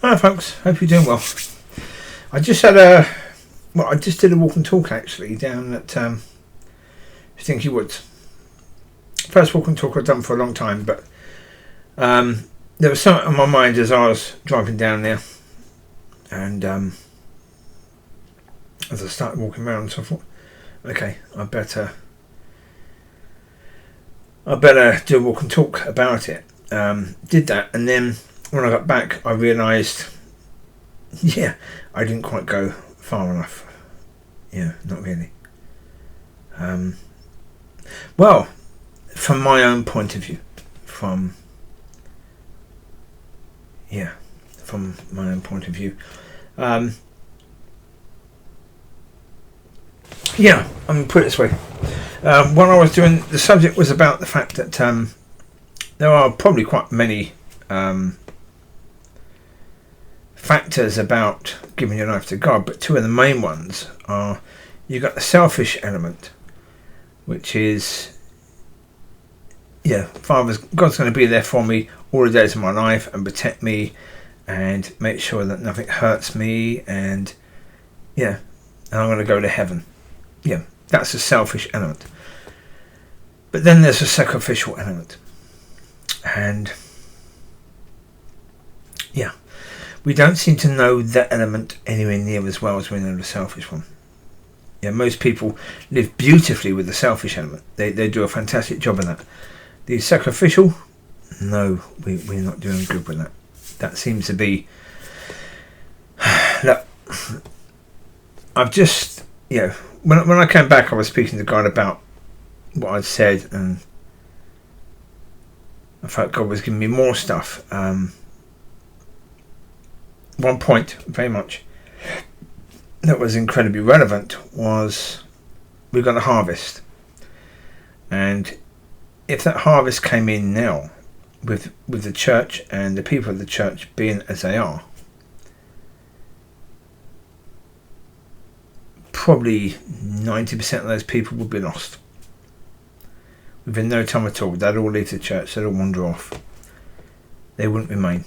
Hi folks, hope you're doing well. I just did a walk and talk actually down at Stinky Woods. First walk and talk I've done for a long time, but there was something on my mind as I was driving down there, and as I started walking around, so I thought, okay, I better do a walk and talk about it. Did that, and then when I got back, I realised, I didn't quite go far enough. Yeah, not really. Well, from my own point of view, from my own point of view, I'm going to put it this way. When I was doing, the subject was about the fact that there are probably quite many factors about giving your life to God, but two of the main ones are, you've got the selfish element, which is, God's going to be there for me all the days of my life and protect me and make sure that nothing hurts me, and I'm going to go to heaven. Yeah, that's the selfish element. But then there's a sacrificial element, and we don't seem to know that element anywhere near as well as we know the selfish one. Yeah, most people live beautifully with the selfish element. They do a fantastic job of that. The sacrificial, no, we're not doing good with that. That seems to be... Look, I've just... when I came back, I was speaking to God about what I'd said, and I felt God was giving me more stuff. One point, very much, that was incredibly relevant was we've got a harvest, and if that harvest came in now with the church and the people of the church being as they are, probably 90% of those people would be lost within no time at all. They'd all leave the church, they'd all wander off, they wouldn't remain.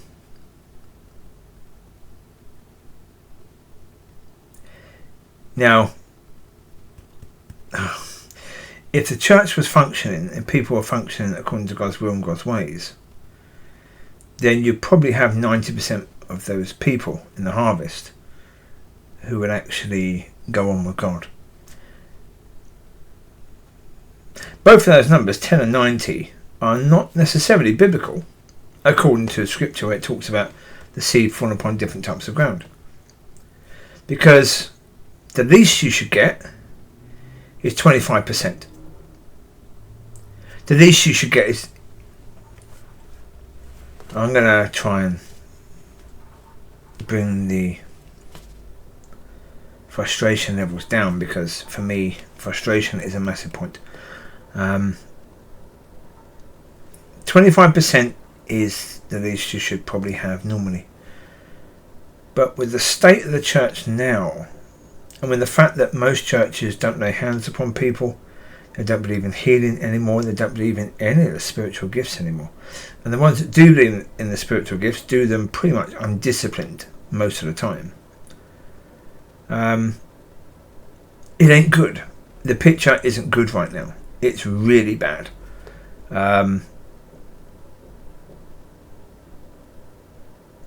Now, if the church was functioning and people were functioning according to God's will and God's ways, then you'd probably have 90% of those people in the harvest who would actually go on with God. Both of those numbers, 10 and 90, are not necessarily biblical, according to scripture where it talks about the seed falling upon different types of ground. Because the least you should get is 25%. The least you should get is... I'm going to try and bring the frustration levels down, because for me, frustration is a massive point. 25% is the least you should probably have normally. But with the state of the church now, and with the fact that most churches don't lay hands upon people, they don't believe in healing anymore, they don't believe in any of the spiritual gifts anymore, and the ones that do believe in the spiritual gifts do them pretty much undisciplined most of the time, it ain't good. The picture isn't good right now. It's really bad.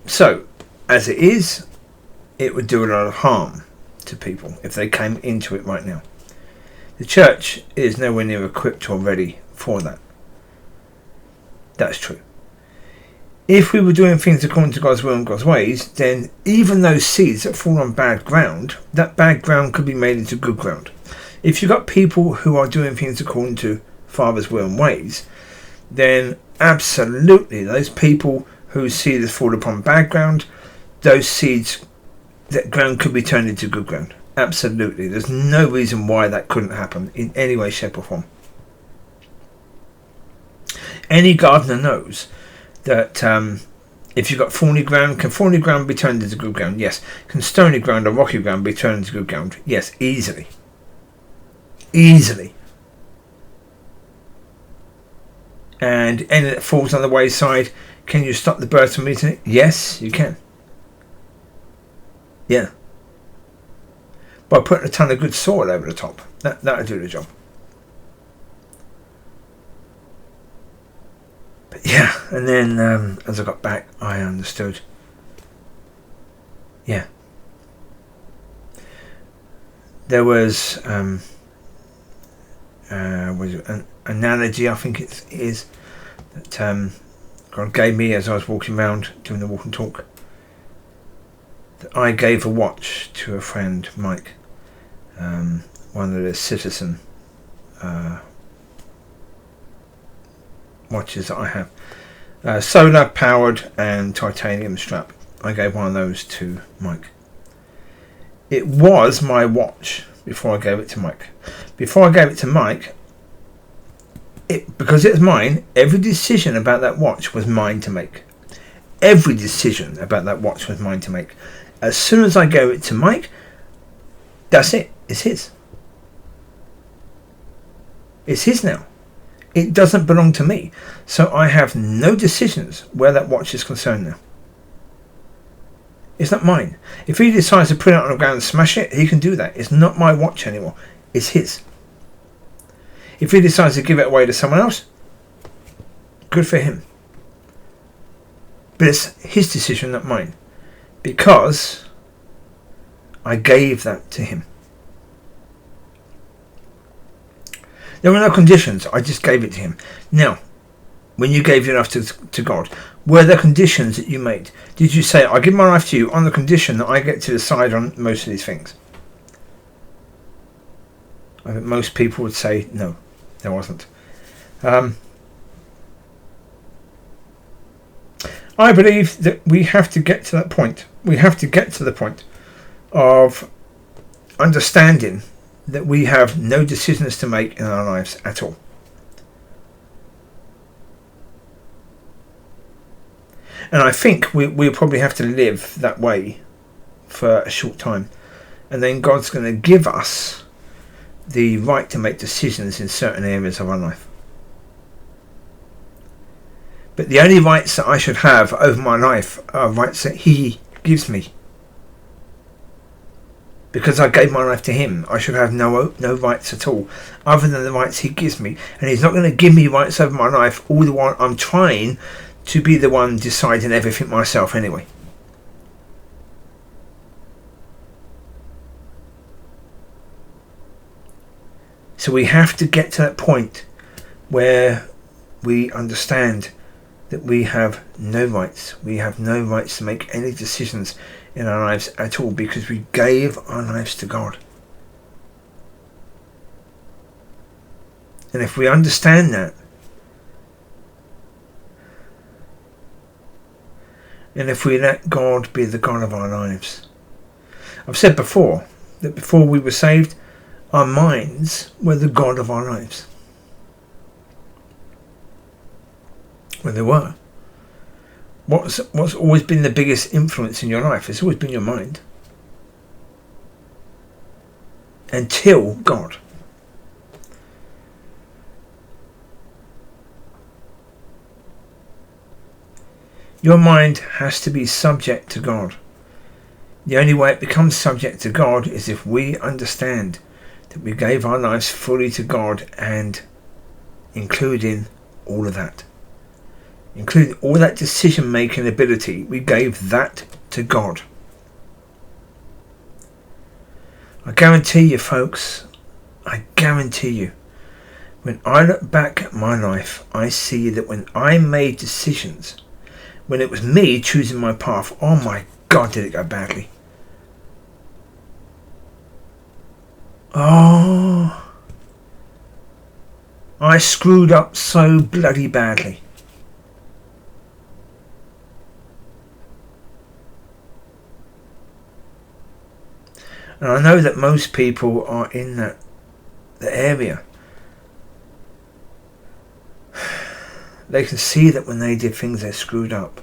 So as it is, it would do a lot of harm to people if they came into it right now. The church is nowhere near equipped or ready for that. That's true. If we were doing things according to God's will and God's ways, then even those seeds that fall on bad ground, that bad ground could be made into good ground. If you've got people who are doing things according to Father's will and ways, then absolutely those people whose seeds fall upon bad ground, those seeds, that ground could be turned into good ground. Absolutely. There's no reason why that couldn't happen in any way, shape or form. Any gardener knows that if you've got thorny ground, can thorny ground be turned into good ground? Yes. Can stony ground or rocky ground be turned into good ground? Yes, easily. Easily. And any that falls on the wayside, can you stop the birds from eating it? Yes, you can. Yeah. By putting a ton of good soil over the top. That'll do the job. But yeah, and then as I got back, I understood. Yeah. There was an analogy, I think it is, that God gave me as I was walking around doing the walk and talk. That I gave a watch to a friend, Mike, one of the citizen watches that I have, solar powered and titanium strap. I gave one of those to Mike. It was my watch before I gave it to Mike. Before I gave it to Mike, because it was mine, every decision about that watch was mine to make. Every decision about that watch was mine to make. As soon as I gave it to Mike, that's it. It's his. It's his now. It doesn't belong to me. So I have no decisions where that watch is concerned now. It's not mine. If he decides to put it on the ground and smash it, he can do that. It's not my watch anymore. It's his. If he decides to give it away to someone else, good for him. But it's his decision, not mine. Because I gave that to him. There were no conditions. I just gave it to him. Now, when you gave your life to God, were there conditions that you made? Did you say, I give my life to you on the condition that I get to decide on most of these things? I think most people would say, no, there wasn't. I believe that we have to get to that point. We have to get to the point of understanding that we have no decisions to make in our lives at all. And I think we'll probably have to live that way for a short time. And then God's going to give us the right to make decisions in certain areas of our life. But the only rights that I should have over my life are rights that He gives me. Because I gave my life to Him, I should have no rights at all, other than the rights He gives me. And He's not going to give me rights over my life all the while I'm trying to be the one deciding everything myself anyway. So we have to get to that point where we understand that we have no rights. We have no rights to make any decisions in our lives at all because we gave our lives to God. And if we understand that, and if we let God be the God of our lives. I've said before that before we were saved, our minds were the God of our lives. Well, they were. What's always been the biggest influence in your life? It's always been your mind. Until God. Your mind has to be subject to God. The only way it becomes subject to God is if we understand that we gave our lives fully to God, and including all of that. Including all that decision making ability, we gave that to God. I guarantee you folks, I guarantee you, when I look back at my life, I see that when I made decisions, when it was me choosing my path, oh my God, did it go badly. Oh, I screwed up so bloody badly. And I know that most people are in the area. They can see that when they did things they screwed up.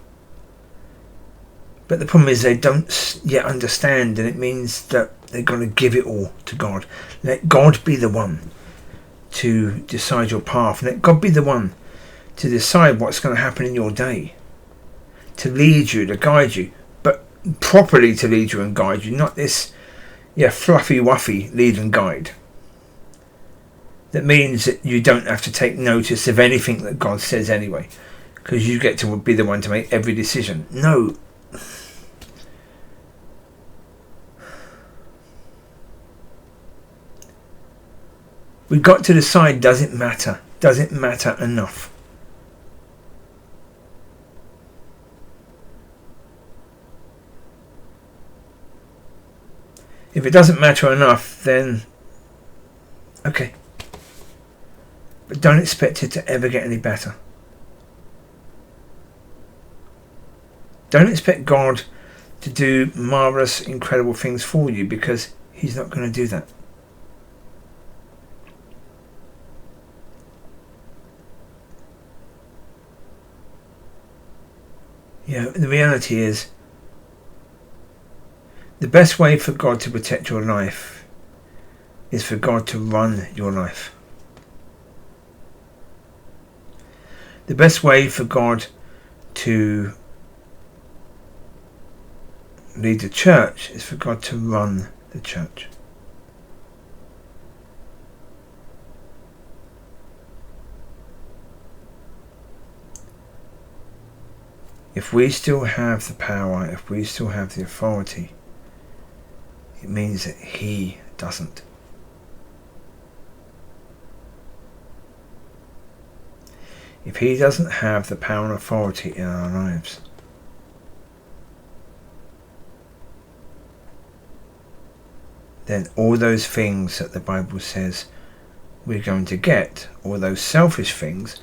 But the problem is they don't yet understand, and it means that they're going to give it all to God. Let God be the one to decide your path. Let God be the one to decide what's going to happen in your day. To lead you, to guide you. But properly to lead you and guide you, not this fluffy wuffy lead and guide. That means that you don't have to take notice of anything that God says anyway, because you get to be the one to make every decision. No. We've got to decide, does it matter? Does it matter enough? If it doesn't matter enough, then okay. But don't expect it to ever get any better. Don't expect God to do marvellous, incredible things for you, because He's not going to do that. The reality is, the best way for God to protect your life is for God to run your life. The best way for God to lead the church is for God to run the church. If we still have the power, if we still have the authority, it means that He doesn't. If He doesn't have the power and authority in our lives, then all those things that the Bible says we're going to get, all those selfish things,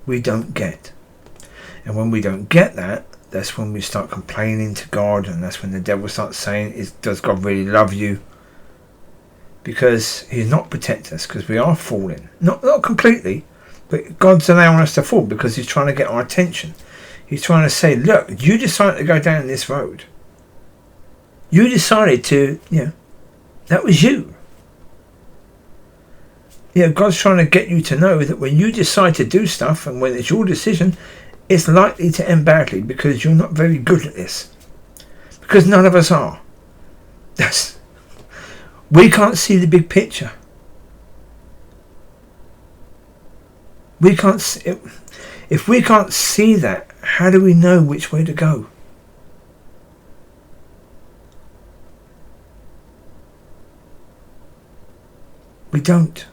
we don't get. And when we don't get that, that's when we start complaining to God, and that's when the devil starts saying, does God really love you? Because He's not protecting us, because we are falling. Not completely, but God's allowing us to fall because He's trying to get our attention. He's trying to say, look, you decided to go down this road. You decided to, that was you. God's trying to get you to know that when you decide to do stuff, and when it's your decision, it's likely to end badly, because you're not very good at this. Because none of us are. We can't see the big picture. We can't see, if we can't see that, how do we know which way to go? We don't.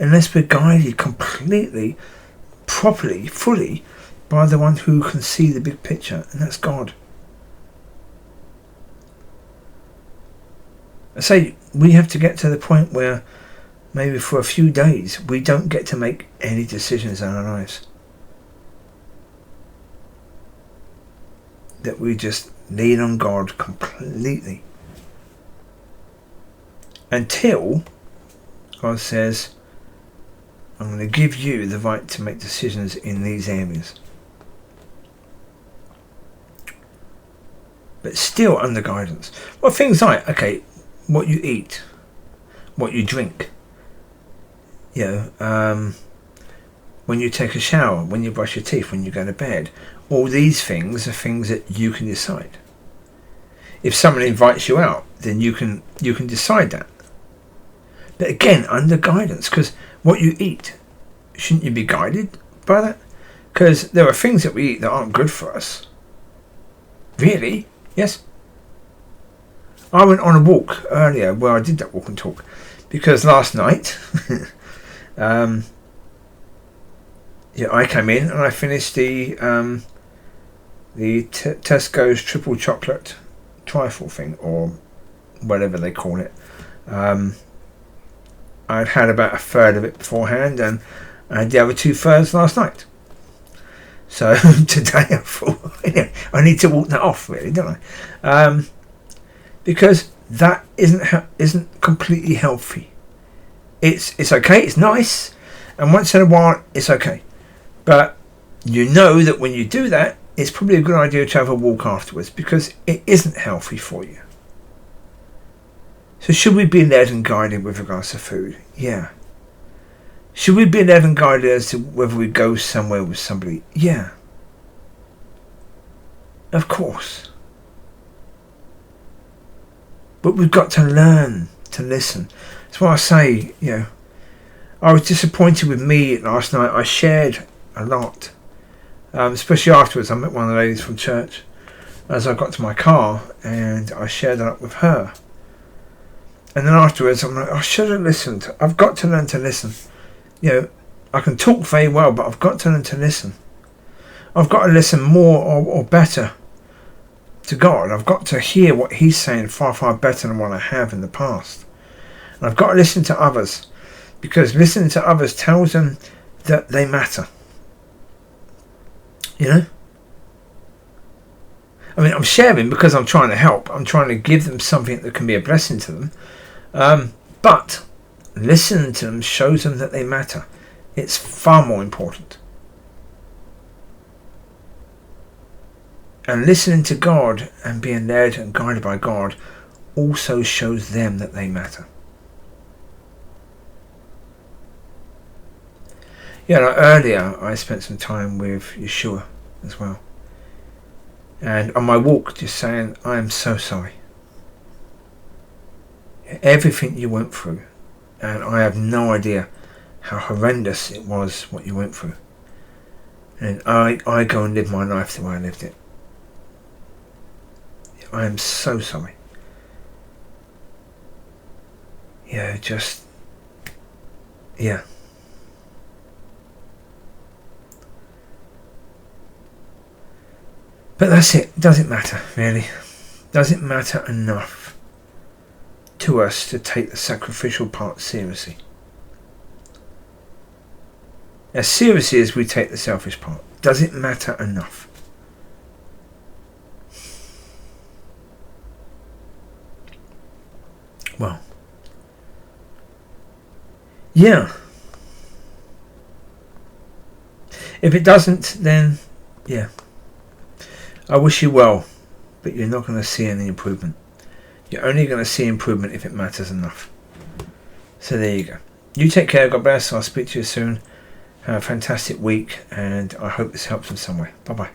Unless we're guided completely, properly, fully, by the one who can see the big picture, and that's God. I say we have to get to the point where maybe for a few days we don't get to make any decisions in our lives. That we just lean on God completely. Until God says, I'm going to give you the right to make decisions in these areas. But still under guidance. Well, things like, okay, what you eat, what you drink, when you take a shower, when you brush your teeth, when you go to bed. All these things are things that you can decide. If someone invites you out, then you can decide that. But again, under guidance, because what you eat, shouldn't you be guided by that? Because there are things that we eat that aren't good for us. Really? Yes. I went on a walk earlier where I did that walk and talk, because last night I came in and I finished the Tesco's triple chocolate trifle thing, or whatever they call it. I'd had about a third of it beforehand, and I had the other 2/3 last night. So today I thought, I need to walk that off, really, don't I? Because that isn't completely healthy. It's okay, it's nice, and once in a while it's okay. But you know that when you do that, it's probably a good idea to have a walk afterwards, because it isn't healthy for you. So should we be led and guided with regards to food? Yeah. Should we be led and guided as to whether we go somewhere with somebody? Yeah. Of course. But we've got to learn to listen. That's why I say, I was disappointed with me last night. I shared a lot. Especially afterwards, I met one of the ladies from church as I got to my car, and I shared that with her. And then afterwards, I'm like, I should have listened. I've got to learn to listen. I can talk very well, but I've got to learn to listen. I've got to listen more or better to God. I've got to hear what He's saying far, far better than what I have in the past. And I've got to listen to others, because listening to others tells them that they matter. I mean, I'm sharing because I'm trying to help. I'm trying to give them something that can be a blessing to them. But listening to them shows them that they matter. It's far more important. And listening to God and being led and guided by God also shows them that they matter. Earlier I spent some time with Yeshua as well. And on my walk, just saying, I am so sorry. Everything you went through, and I have no idea how horrendous it was what you went through. And I go and live my life the way I lived it. I am so sorry. Yeah. But that's it. Doesn't matter, really. Doesn't matter enough to us to take the sacrificial part seriously. As seriously as we take the selfish part. Does it matter enough? Well, yeah. If it doesn't, then yeah. I wish you well, but you're not going to see any improvement. You're only going to see improvement if it matters enough. So there you go. You take care. God bless. I'll speak to you soon. Have a fantastic week, and I hope this helps in some way. Bye bye.